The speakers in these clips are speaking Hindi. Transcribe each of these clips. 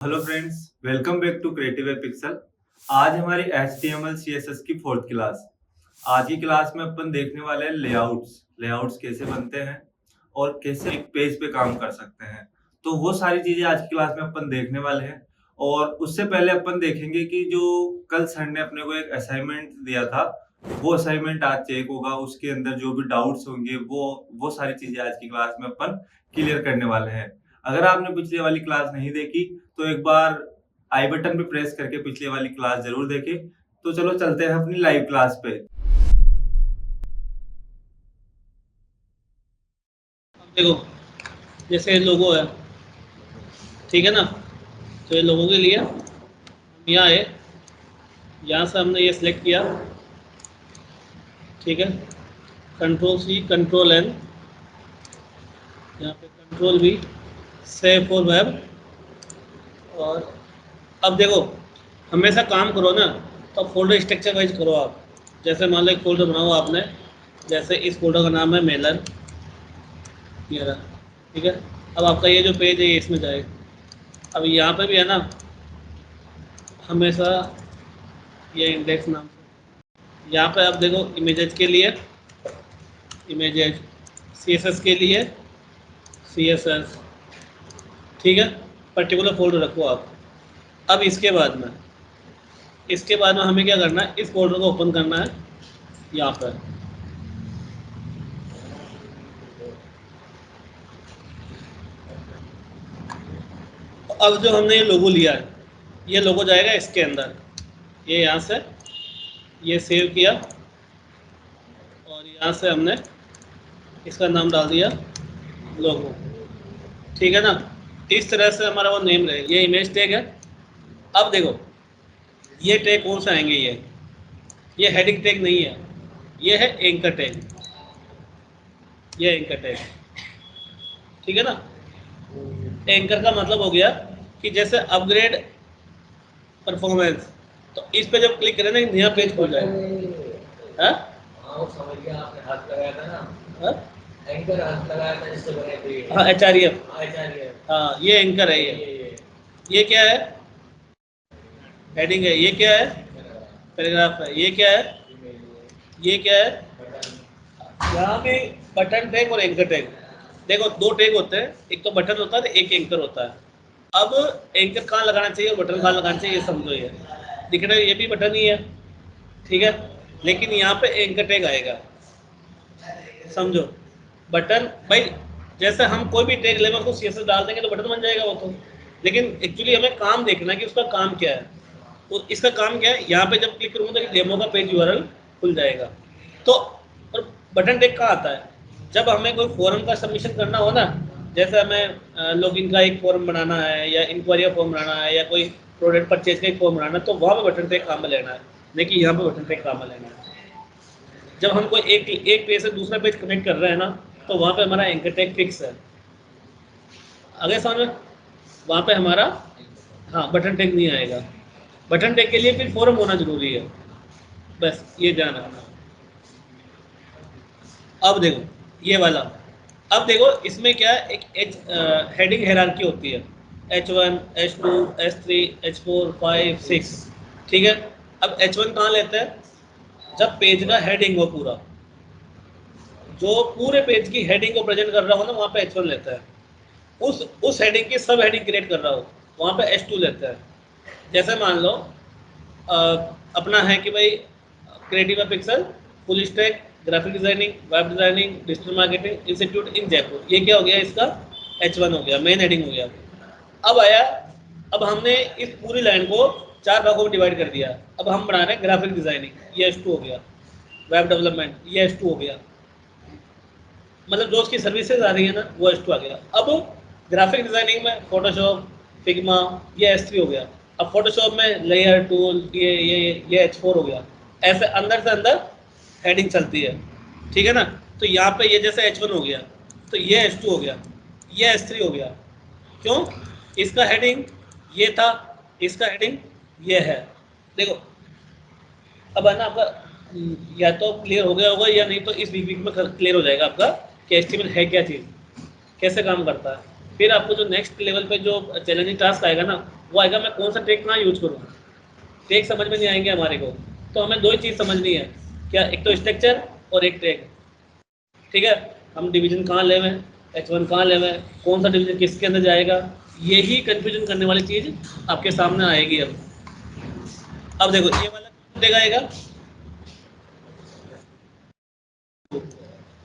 Hello friends, welcome back to creative pixel. आज हमारी HTML CSS की फोर्थ क्लास। आज की क्लास में अपन देखने वाले हैं लेआउट्स कैसे बनते हैं और कैसे एक पेज पे काम कर सकते हैं। तो वो सारी चीजें आज की क्लास में अपन देखने वाले हैं। और उससे पहले अपन देखेंगे कि जो कल सर ने अपने को एक असाइनमेंट दिया था, वो असाइनमेंट आज चेक होगा। उसके अंदर जो भी डाउट्स होंगे वो सारी चीजें आज की क्लास में अपन क्लियर करने वाले हैं। अगर आपने पिछली वाली क्लास नहीं देखी तो एक बार आई बटन पे प्रेस करके पिछली वाली क्लास जरूर देखें। तो चलो चलते हैं अपनी लाइव क्लास पे। देखो, जैसे लोगो है, ठीक है ना। तो ये लोगों के लिए हम यहाँ आए, यहाँ से हमने ये सिलेक्ट किया, ठीक है। कंट्रोल C, कंट्रोल N, यहाँ पे control V, save for web. और अब देखो, हमेशा काम करो ना तो फोल्डर स्ट्रक्चर वाइज करो आप। जैसे मान लो एक फोल्डर बनाओ आपने, जैसे इस फोल्डर का नाम है मेलर, ये रहा, ठीक है। अब आपका ये जो पेज है ये इसमें जाएगा। अब यहाँ पे भी है ना, हमेशा ये इंडेक्स नाम से, यहाँ पे आप देखो इमेजेज के लिए इमेजेज, CSS के लिए CSS, ठीक है। पर्टिकुलर फोल्डर रखो आप। अब इसके बाद में हमें क्या करना है, इस फोल्डर को ओपन करना है यहाँ पर। अब जो हमने ये लोगो लिया है, ये लोगो जाएगा इसके अंदर। ये यहाँ से ये सेव किया और यहाँ से हमने इसका नाम डाल दिया लोगो, ठीक है ना। इस तरह से हमारा वो नेम रहेगा। ये इमेज टैग है। अब देखो, ये टैग कौन से आएंगे, ये हेडिंग टैग नहीं है, ये है एंकर टैग, ये एंकर टैग, ठीक है ना। एंकर का मतलब हो गया कि जैसे अपग्रेड परफॉर्मेंस, तो इस पे जब क्लिक करें ना नया पेज खुल जाएगा। समझ गया, आपने हाथ लगाया था ना, एंकर हाथ लगाया था जिससे बने थे। हाँ, HREF, हाँ ये एंकर है। ये क्या है, हेडिंग है। ये क्या है, पैराग्राफ है। ये क्या है, ये क्या है, यहाँ पे बटन टैग और एंकर टैग। देखो, दो टैग होते हैं, एक तो बटन होता है, एक एंकर होता है। अब एंकर कहाँ लगाना चाहिए और बटन कहाँ लगाना चाहिए, ये समझो। ये दिख रहा है, ये भी बटन ही है, ठीक है। लेकिन यहाँ पे एंकर टैग आएगा, समझो। बटन भाई, जैसे हम कोई भी टैग लेवल को CSS डाल देंगे तो बटन बन जाएगा वो तो। लेकिन एक्चुअली हमें काम देखना है कि उसका काम क्या है। तो इसका काम क्या है, यहाँ पे जब क्लिक करूँगा तो डेमो का पेज URL खुल जाएगा। तो और बटन टैग कहाँ आता है, जब हमें कोई फॉर्म का सबमिशन करना हो ना, जैसे हमें लॉगिन का एक फॉर्म बनाना है या इंक्वायरी का फॉर्म बनाना है या कोई प्रोडक्ट परचेज का एक फॉर्म बनाना है, तो वहाँ पे बटन टैग काम में लेना है, लेकिन यहाँ पे बटन टैग काम में लेना है। जब हम कोई एक पेज से दूसरा पेज कनेक्ट कर रहे हैं ना, तो वहाँ पे हमारा एंकर टैग फिक्स है। आगे समझ में, वहाँ पे हमारा हाँ बटन टैग नहीं आएगा। बटन टैग के लिए फिर फॉर्म होना जरूरी है, बस ये ध्यान रखना। अब देखो ये वाला, अब देखो इसमें क्या है, एक हेडिंग हायरार्की होती है, H1, H2, H3, H4, 5, 6, ठीक है। अब H1 कहाँ लेते हैं, जब पेज का हेडिंग हो पूरा, जो पूरे पेज की हेडिंग को प्रेजेंट कर रहा हो ना, वहाँ पे H1 लेता है। उस हेडिंग की सब हेडिंग क्रिएट कर रहा हो, वहाँ पे H2 लेता है। जैसे मान लो अपना है कि भाई creative pixel, full stack, graphic designing, web designing, digital marketing institute इन जयपुर, ये क्या हो गया, इसका H1 हो गया, मेन हेडिंग हो गया। अब आया, अब हमने इस पूरी लाइन को 4 भागों में डिवाइड कर दिया। अब हम बना रहे हैं ग्राफिक डिजाइनिंग, ये H2 हो गया। वेब डेवलपमेंट, ये H2 हो गया। मतलब जो उसकी सर्विसेज आ रही है ना, वो H2 आ गया। अब ग्राफिक डिजाइनिंग में फोटोशॉप, फिग्मा, ये H3 हो गया। अब फोटोशॉप में लेयर टूल, ये H4 हो गया। ऐसे अंदर से अंदर हेडिंग चलती है, ठीक है ना। तो यहाँ पे ये जैसे H1 हो गया, तो ये H2 हो गया, ये H3 हो गया। क्यों, इसका हेडिंग ये था, इसका हेडिंग ये है। देखो अब है ना आपका, या तो क्लियर हो गया होगा या नहीं तो इस वीक में क्लियर हो जाएगा आपका कि HTML है क्या चीज़, कैसे काम करता है। फिर आपको जो नेक्स्ट लेवल पे जो चैलेंजिंग टास्क आएगा ना, वो आएगा मैं कौन सा ट्रैक कहाँ यूज करूँ। ट्रैक समझ में नहीं आएंगे हमारे को, तो हमें दो ही चीज़ समझनी है, क्या, एक तो स्ट्रक्चर और एक ट्रैक। ठीक है, हम डिवीजन कहाँ ले हुए, H1 कहाँ ले हुए, कौन सा डिवीजन किसके अंदर जाएगा, यही कंफ्यूजन करने वाली चीज़ आपके सामने आएगी। अब देखो ये वाला कौन देगा आएगा,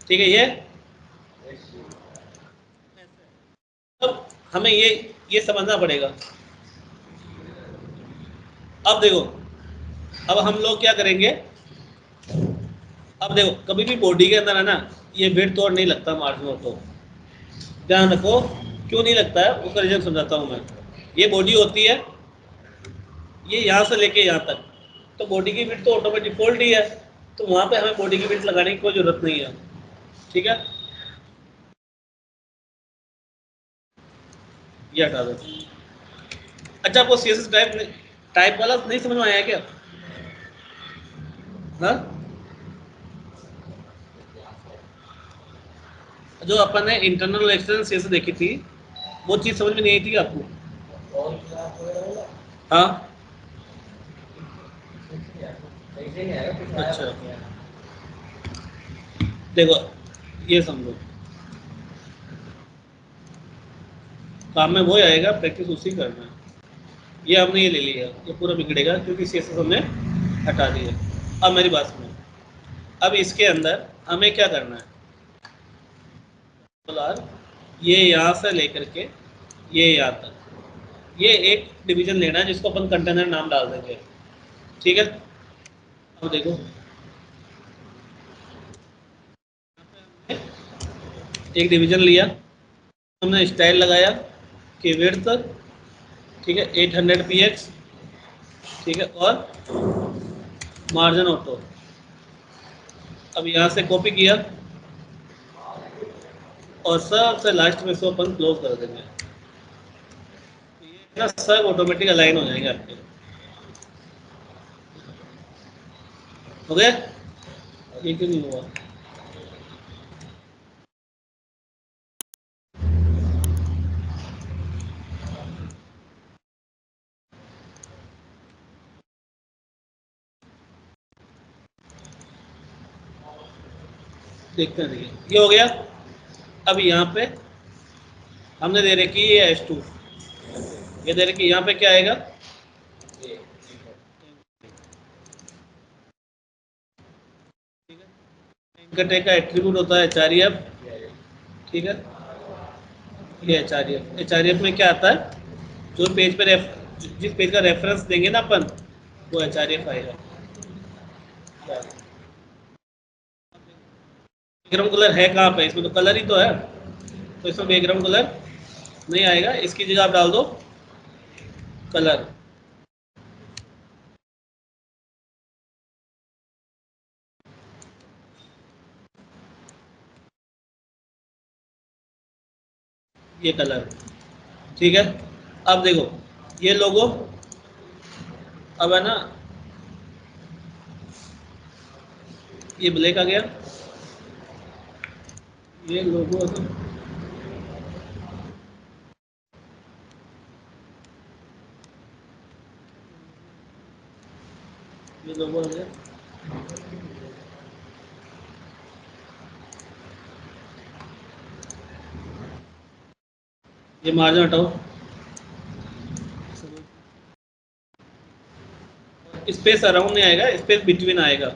ठीक है, ये अब हमें ये समझना पड़ेगा। अब देखो, अब हम लोग क्या करेंगे, अब देखो कभी भी बॉडी के अंदर है ना, ये वेट तो नहीं लगता मार्जिन, तो ध्यान रखो क्यों नहीं लगता है, उसका रीजन समझाता हूँ मैं। ये बॉडी होती है, ये यहाँ से लेके यहाँ तक, तो बॉडी की वेट तो ऑटोमेटिक डिफॉल्ट ही है, तो वहाँ पे हमें बॉडी की वेट लगाने की कोई जरूरत नहीं है। ठीक है, ये हटा दो। अच्छा, आपको CSS टाइप वाला नहीं समझ में आया क्या? हाँ, जो अपन ने इंटरनल और एक्सटर्नल CSS देखी थी, वो चीज़ समझ में नहीं आई थी आपको? हाँ, अच्छा, देखो ये समझो, काम में वही आएगा, प्रैक्टिस उसी करना है। ये हमने ये ले लिया, ये पूरा बिगड़ेगा क्योंकि CSS हमने हटा दिया। अब मेरी बात सुनो, अब इसके अंदर हमें क्या करना है, डॉलर ये यहाँ से लेकर के ये यहाँ तक, ये एक डिवीजन लेना है जिसको अपन कंटेनर नाम डाल देंगे। ठीक है, अब देखो एक डिवीजन लिया, हमने स्टाइल लगाया कि विड्थ, ठीक है, 800 px, ठीक है, और मार्जिन ऑटो। अब यहाँ से कॉपी किया और सबसे लास्ट में इसको अपन क्लोज कर देंगे, तो ये ना सब ऑटोमेटिक अलाइन हो जाएंगे आपके। हो गया, ये क्यों नहीं हुआ? देखते हैं, देखिए ये हो गया। अब यहाँ पे हमने दे रखी है S2, ये दे रखी, यहाँ पे क्या आएगा, इनका का एट्रीब्यूट होता है HREF। ठीक है, ये HREF में क्या आता है, जो पेज पे जिस पेज का रेफरेंस देंगे ना अपन, वो HREF आएगा। बैकग्राउंड कलर है कहाँ पे, इसमें तो कलर ही तो है, तो इसमें बैकग्राउंड कलर नहीं आएगा, इसकी जगह आप डाल दो कलर। ये कलर, ठीक है। अब देखो ये लोगो, अब है ना, ये ब्लैक आ गया, ये लोगो, ये लोगो आ गया, ये मार्जिन हटाओ, स्पेस अराउंड नहीं आएगा, स्पेस बिटवीन आएगा।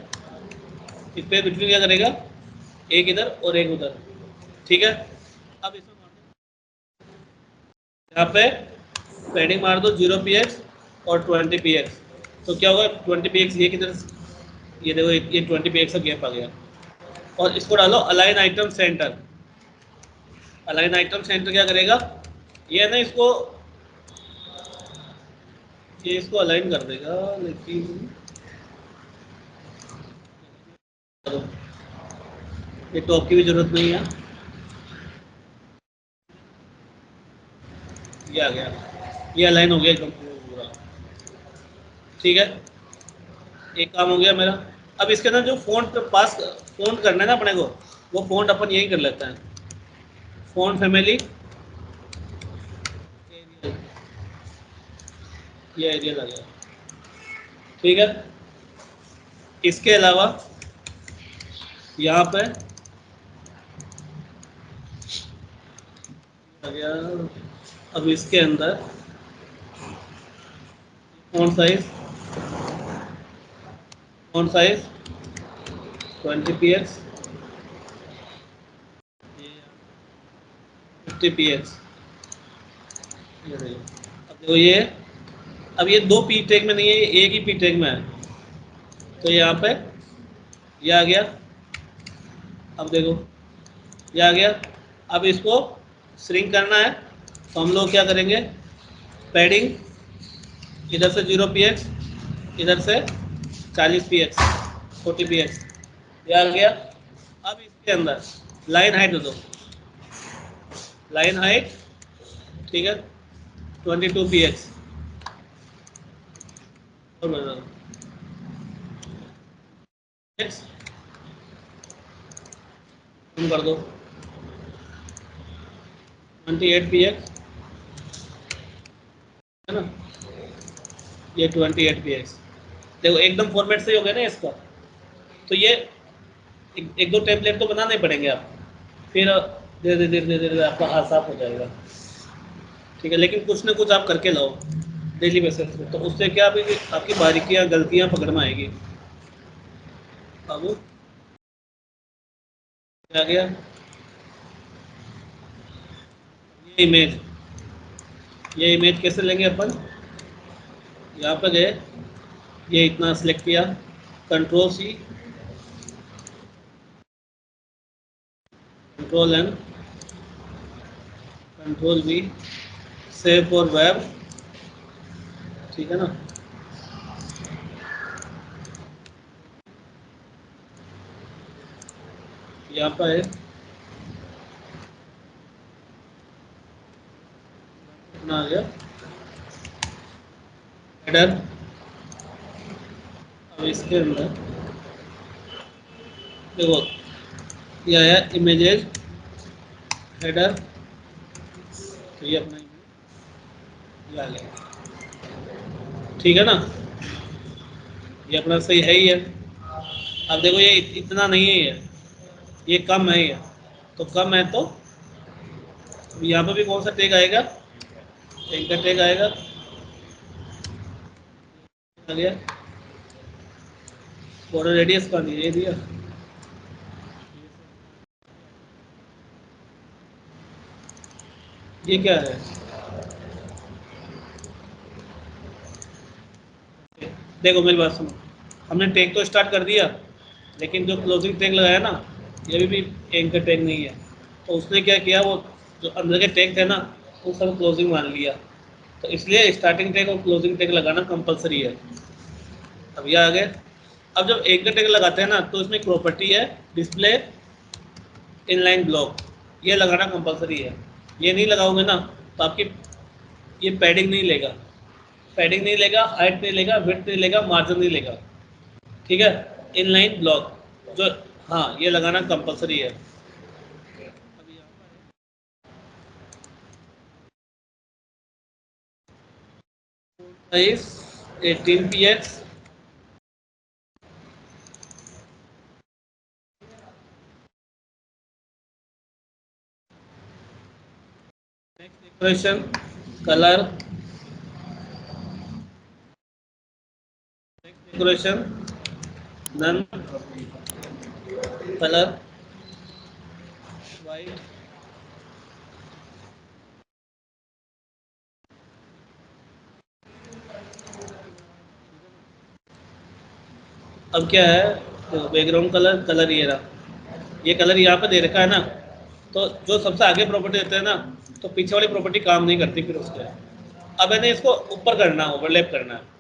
स्पेस बिटवीन क्या करेगा, एक इधर और एक उधर। ठीक है, अब इसमें यहाँ पे पैडिंग मार दो 0 px और 20 px, तो क्या होगा 20 px, ये किधर, ये देखो ये 20 px का गैप आ गया। और इसको डालो align item centre. Align item centre क्या करेगा, ये है ना, इसको ये इसको अलाइन कर देगा, लेकिन ये टॉप की भी जरूरत नहीं है, ये आ गया, ये अलाइन हो गया एकदम पूरा। ठीक है, एक काम हो गया मेरा। अब इसके अंदर जो फ़ॉन्ट पास फ़ॉन्ट करना है ना अपने को, वो फ़ॉन्ट अपन यही कर लेते हैं, फ़ॉन्ट फैमिली, ये एरिया लगेगा, ठीक है। इसके अलावा यहाँ पे आ गया, अब इसके अंदर फॉन्ट साइज 20 px, 50 px, ये देखो। अब देखो ये, अब ये दो पी टैग में नहीं है, ये एक ही पी टैग में है, तो यहाँ पे ये आ गया। अब देखो ये आ गया। अब इसको श्रिंक करना है, तो हम लोग क्या करेंगे, पैडिंग इधर से 0 px, इधर से 40 px, 40 px, ये आ गया। अब इसके अंदर लाइन हाइट दे दो, लाइन हाइट, ठीक है, 22 px, और बता दो x, कम कर दो 28 px, है ना, ये 28 px। देखो एकदम फॉर्मेट से ही हो गया ना इसका। तो ये एक दो टेम्पलेट तो बनाने पड़ेंगे आप, फिर धीरे धीरे धीरे धीरे आपका हाथ साफ हो जाएगा, ठीक है। लेकिन कुछ ना कुछ आप करके लाओ डेली बेसिस पे, तो उससे क्या आपकी बारीकियाँ गलतियाँ पकड़ में आएगी। बाबू आ गया ये इमेज, ये इमेज कैसे लेंगे अपन, यहाँ पे गए, ये इतना सिलेक्ट किया, control C, control N, control V, save for web, ठीक है ना। यहाँ पर है अपना आ गया हेडर। अब इसके अंदर देखो ये आया इमेजेस हेडर, तो ये अपना ये आ गया, ठीक है ना, ये अपना सही है ही है। अब देखो ये इतना नहीं है, ये कम है, ये तो कम है, तो यहाँ पे भी कौन सा टैग आएगा, टैग का टैग आएगा, आ गया बॉर्डर रेडियस का नहीं है, ये दिया, ये क्या है, देखो मेरी बात सुनो, हमने टैग तो स्टार्ट कर दिया, लेकिन जो क्लोजिंग टैग लगाया ना, ये भी एंकर टैग नहीं है, तो उसने क्या किया, वो जो अंदर के टैग थे ना, वो सब क्लोजिंग मान लिया, तो इसलिए स्टार्टिंग टैग और क्लोजिंग टैग लगाना कंपलसरी है। अब ये आ गए। अब जब एंकर टैग लगाते हैं ना, तो इसमें प्रॉपर्टी है डिस्प्ले इनलाइन ब्लॉक, ये लगाना कंपलसरी है। ये नहीं लगाओगे ना, तो आपकी ये पैडिंग नहीं लेगा, पैडिंग नहीं लेगा, हाइट नहीं लेगा, विड्थ नहीं लेगा, मार्जिन नहीं लेगा, ठीक है। इनलाइन ब्लॉक जो, हाँ ये लगाना कंपलसरी है। Size 18 px, decoration colour, decoration none, colour white. अब क्या है, तो बैकग्राउंड कलर, कलर ये रहा, ये कलर यहाँ पे दे रखा है ना, तो जो सबसे आगे प्रॉपर्टी देते हैं ना, तो पीछे वाली प्रॉपर्टी काम नहीं करती फिर उसके। अब है ना, इसको ऊपर करना है, ओवरलैप करना है।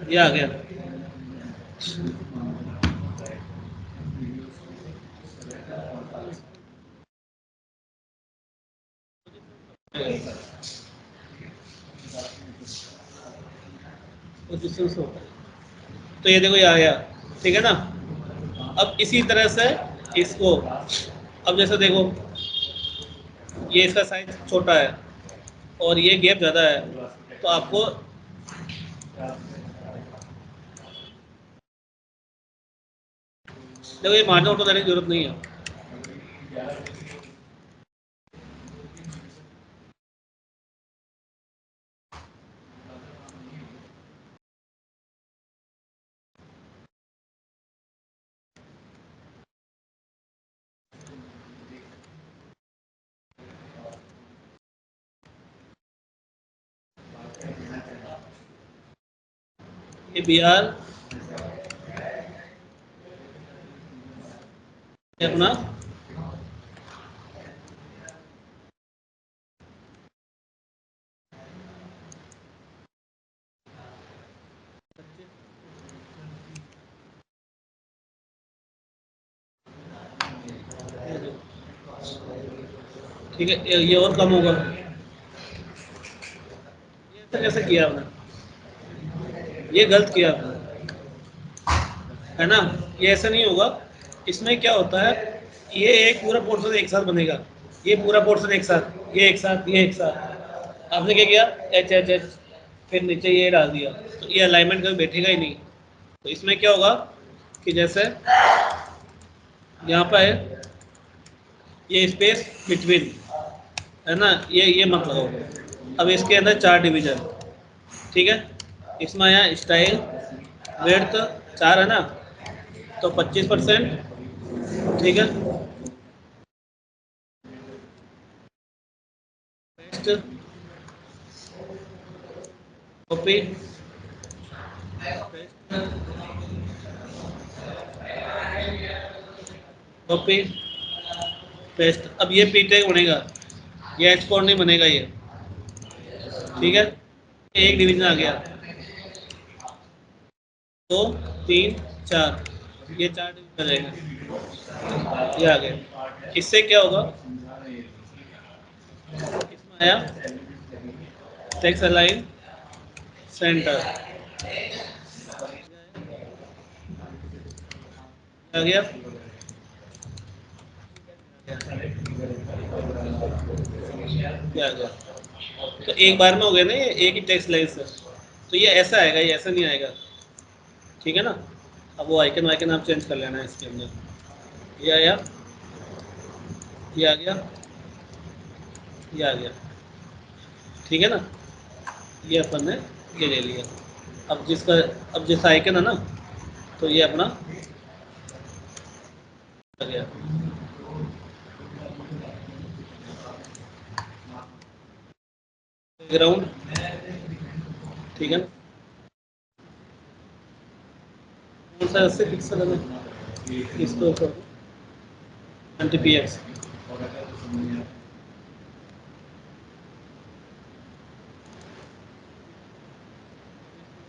ये आ गया। पोजीशन से होता है। तो ये देखो ये आ गया, ठीक है ना। अब इसी तरह से इसको, अब जैसे देखो ये इसका साइज छोटा है और ये गैप ज़्यादा है, तो आपको देखो ये मार्जिन ऑटो देने की जरूरत नहीं है। ये बी आर अपना ठीक है, ये और कम होगा। ये ऐसा कैसे किया आपने, ये गलत किया आपने, है ना। ये ऐसा नहीं होगा। इसमें क्या होता है, ये एक पूरा पोर्शन एक साथ बनेगा, ये पूरा पोर्शन एक साथ, ये एक साथ, ये एक साथ। आपने क्या किया, एच एच एच, फिर नीचे ये डाल दिया, तो ये अलाइनमेंट कभी बैठेगा ही नहीं। तो इसमें क्या होगा कि जैसे यहाँ पर है ये स्पेस बिटवीन, है ना, ये मत लगाओ। अब इसके अंदर 4 डिवीजन, ठीक है। इसमें आया स्टाइल, विड्थ 4 है ना, तो 25%, ठीक है। Paste, copy, copy, paste. अब ये पी टैग बनेगा, ये एच कोड नहीं बनेगा ये, ठीक है। एक डिवीजन आ गया, 2 3 4, ये 4 डिवीजन आ जाएगा, ये आ गया। इससे क्या होगा, इसमें आया टेक्स्ट अलाइन सेंटर, आ गया, क्या आ गया। तो एक बार में हो गया ना, ये एक ही टेक्स्ट लाइन से। तो ये ऐसा आएगा, ये ऐसा नहीं आएगा, ठीक है ना। अब वो आइकन वाइकन आप चेंज कर लेना है इसके अंदर। ये आया, ये आ गया, ये आ गया, ठीक है ना। ये अपन ने ये ले लिया। अब जिसका, अब जैसा आइकन है ना, तो ये अपना आ गया, बैकग्राउंड, ठीक है ना। कौन सा इससे पिक्सल है, इसको 20 px,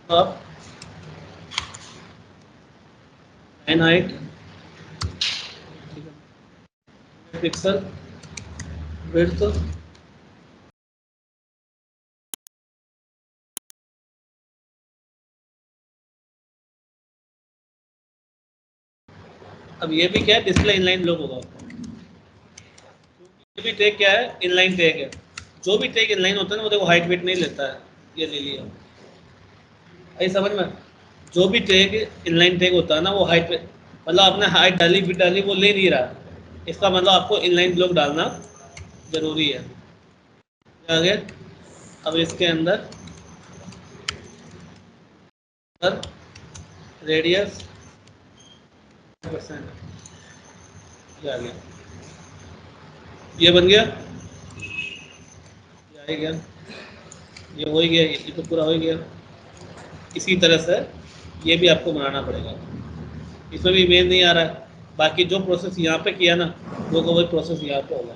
तो आप लाइन हाइट, पिक्सल, विड्थ, अब ये भी क्या है, डिस्प्ले इनलाइन ब्लॉक होगा। ये भी टैग क्या है, इनलाइन टैग है। जो भी टैग इनलाइन होता है ना, वो देखो हाइट वेट नहीं लेता है, ये ले लिया, आई समझ में। जो भी टैग इनलाइन टैग होता है ना, वो हाइट, मतलब आपने हाइट डाली फिट डाली, वो ले नहीं रहा। इसका मतलब आपको इनलाइन ब्लॉक डालना जरूरी है। आगे अब इसके अंदर रेडियस %, ये आ गया, ये बन गया, ये आ गया, ये हो ही गया, ये तो पूरा हो ही गया। इसी तरह से ये भी आपको बनाना पड़ेगा। इसमें भी इमेज नहीं आ रहा है, बाकी जो प्रोसेस यहाँ पे किया ना, वो का वही प्रोसेस यहाँ पे होगा।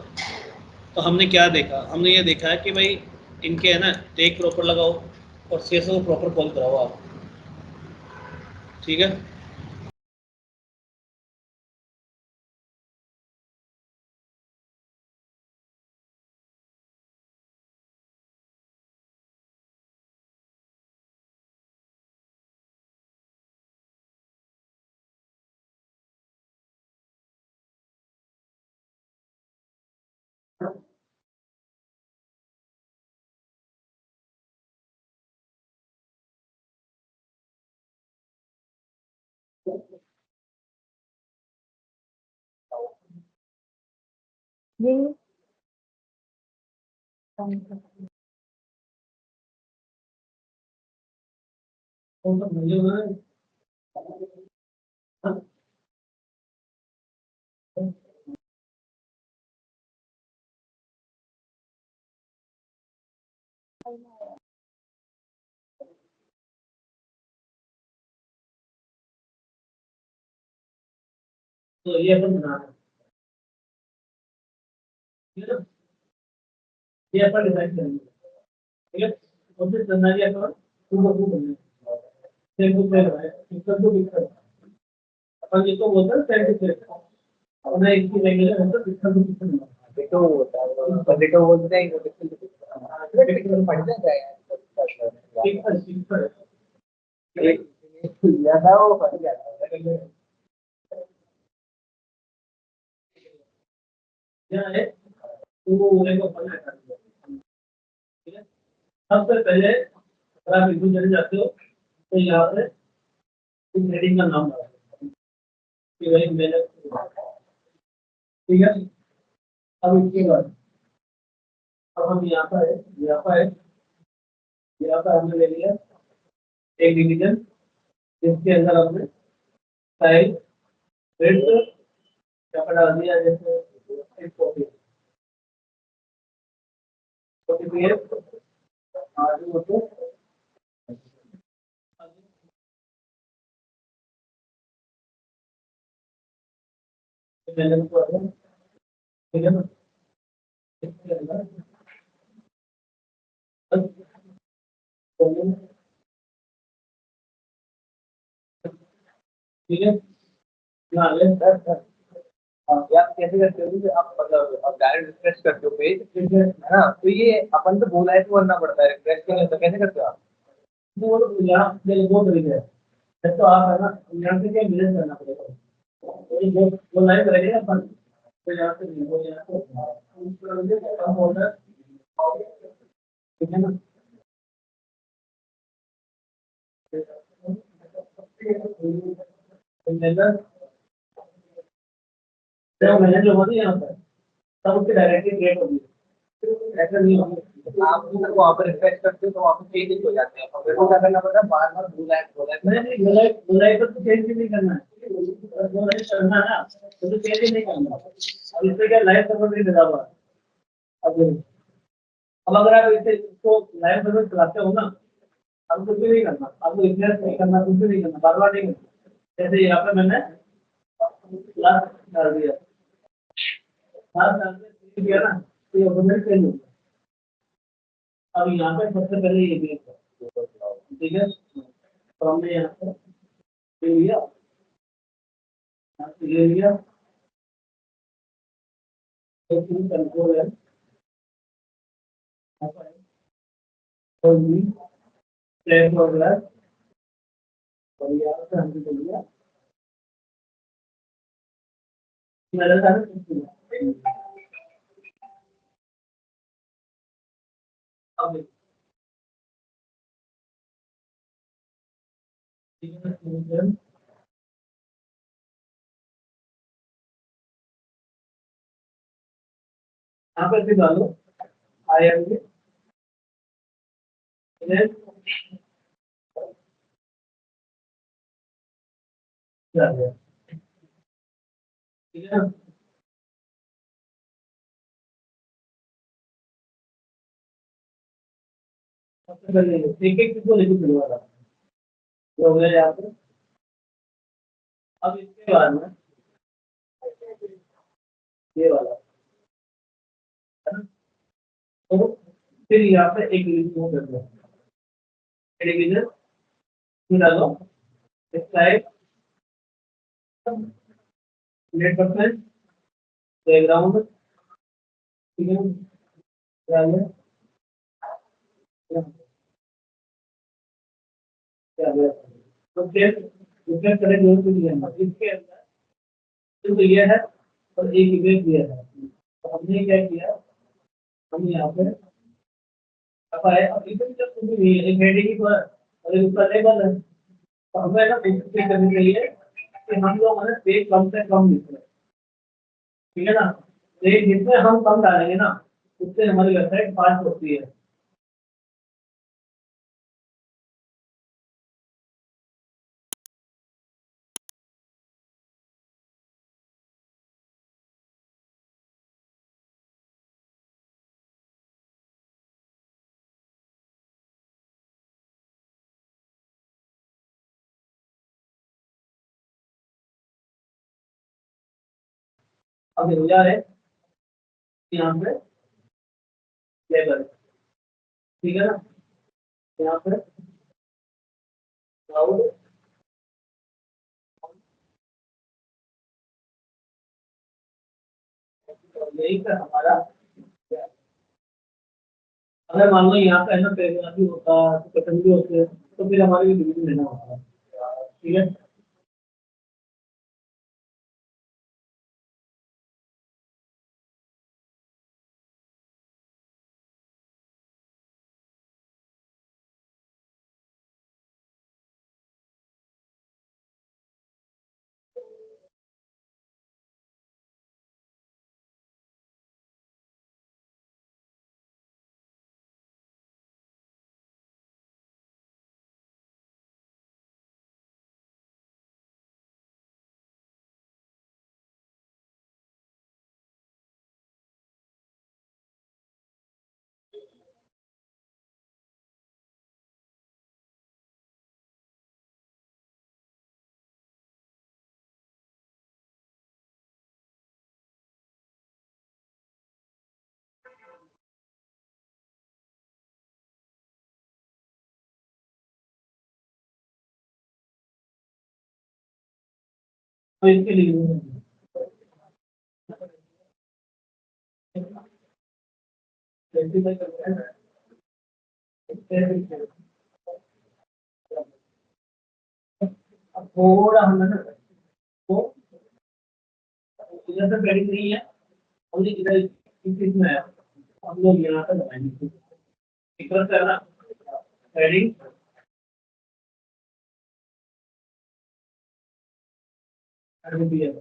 तो हमने क्या देखा, हमने ये देखा है कि भाई इनके है ना टैग प्रॉपर लगाओ, और CSS को प्रॉपर कॉल कराओ आप, ठीक है। तो ये अपन बना रहे हैं, ठीक है ना? ये अपन डिजाइन करेंगे, ठीक है। और फिर करना ये अपन टू करना है, सेम टू सेम है, पिक्चर टू पिक्चर। अपन जिसको बोलते हैं सेम टू सेम, अपना इसकी लैंग्वेज में मतलब पिक्चर टू पिक्चर। डिटो होता है, पर डिटो बोलते हैं पिक्सल पढ़ जाता है यार। पिक्चर पिक्चर एक लिया था वो पढ़ जाता है। क्या है, तो वो उन्हें को पढ़ना है, ठीक है। सबसे पहले अगर आप इनको चले जाते हो तो यहाँ पे इस हेडिंग का नाम डालो कि भाई मैंने, ठीक है। अब इसके बाद अब हम यहाँ पर है, यहाँ पर है, यहाँ पर हमने ले लिया एक डिवीजन, जिसके अंदर हमने साइज रेट क्या डाल दिया, जैसे एक कॉपी कॉपी भी है आगे तो मैंने तो ठीक है ना, इसके अंदर ठीक है ना, ले सर सर, ये आप कैसे करते हो कि आप मतलब आप डायरेक्ट रिफ्रेश करते हो पेज, है ना? तो ये अपन तो बोला है तो करना पड़ता है, रिफ्रेश के लिए तो कैसे करते हो आप? वो यहाँ देखो दो तरीके हैं। एक तो आप है ना यहाँ से क्या विजिट करना पड़ेगा, तो ये वो लाइव रहेगा अपन, तो यहाँ से नहीं, वो यहाँ से कम ऑर्डर, ठीक है ना। जब मैंने जो होती है यहाँ पर तब उसकी डायरेक्टली क्रिएट होगी, ऐसा नहीं होगा। आप तो वहाँ पर रिफ्रेश करते हो तो वहाँ पर चेंज हो जाते हैं, फिर वो क्या करना पड़ता है, बार बार बोला नहीं नहीं, गोलाई पर तो चेंज भी नहीं करना है, गोलाई करना है ना तो चेंज ही नहीं करना। अब इससे क्या लाइव सर्वर नहीं लगा हुआ है। अब अब अगर आप इसे इसको लाइव सर्वर चलाते हो ना, अब कुछ भी नहीं करना, आपको इतिहास नहीं करना, कुछ भी नहीं करना, बार बार नहीं करना। जैसे यहाँ पे मैंने लास्ट डाल दिया, लास्ट डाल दिया ना, तो ये ऑटोमेटिक चेंज होगा। अब यहाँ पे सबसे पहले ये देख, ठीक है। तो हमने यहाँ पे ले लिया, यहाँ से ले लिया, कंट्रोल है, और भी प्लेस वगैरह, और यहाँ से हमने ले लिया मेरे साथ अब ठीक है। यहाँ पर भी डालो आई एम ठीक है। सबसे पहले एक एक को लिखो खुलवा रहा ये हो गया यहाँ पे। अब इसके बाद में ये वाला है ना, तो फिर यहाँ पे एक लिंक को कर दो, डिवीजन डालो स्लाइड 100% बैकग्राउंड ठीक है डालो तो फिर डिफरेंट कलर जोड़ के दिया है इसके अंदर तो ये है और एक इमेज दिया है तो हमने क्या किया हम यहाँ पे अब आए अब इधर जब कुछ भी नहीं है एक हेडिंग ही तो है और एक उसका लेबल है तो हमें ना बेसिकली करनी चाहिए कि हम लोग हमें पेज कम से कम लिख रहे हैं ठीक है ना पेज जितने हम कम डालेंगे ना उससे हमारी वेबसाइट फास्ट होती है अब हो है यहाँ पे लेबल ठीक है ना यहाँ पे क्लाउड यही का हमारा अगर मान लो यहाँ पे है ना पैराग्राफ भी होता तो कटन भी होते तो फिर हमारे लिए डिवीजन लेना होता ठीक है तो इसके लिए सिंपलीफाई करते हैं अब थोड़ा हमने ना तो इधर से पेडिंग नहीं है हमने इधर इस में है हम लोग यहाँ पे लगाएंगे इक्वल करना पेडिंग RBPF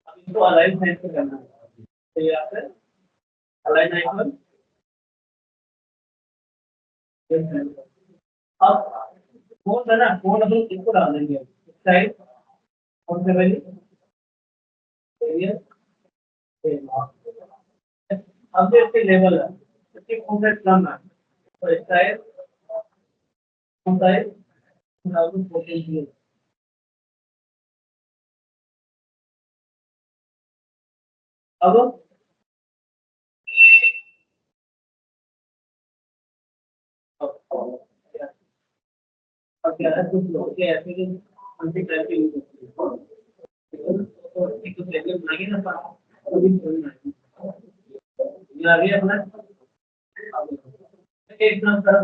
अब इसको अलाइन साइड पे करना है तो यहाँ पे अलाइन आइकन अब कौन है ना कौन अपन इसको डाल देंगे साइड कौन से वैल्यू एरिया अब जो इसके लेवल है इसके कौन सा कम है तो साइड कौन सा है पोटेंशियल अब अब क्या है कुछ लोग के ऐसे कि अंतिम टाइप के यूज होते हैं तो एक तो सेकंड बनाएंगे ना तो भी समझ में आएगी ये आगे अपना एक नाम कर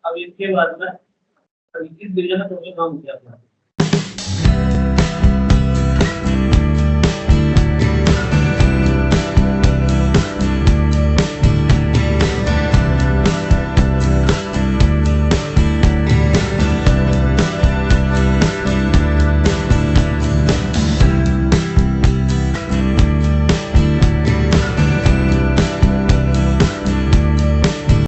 अब इसके बाद में इस डिवीजन में टोटल काम हो गया अपना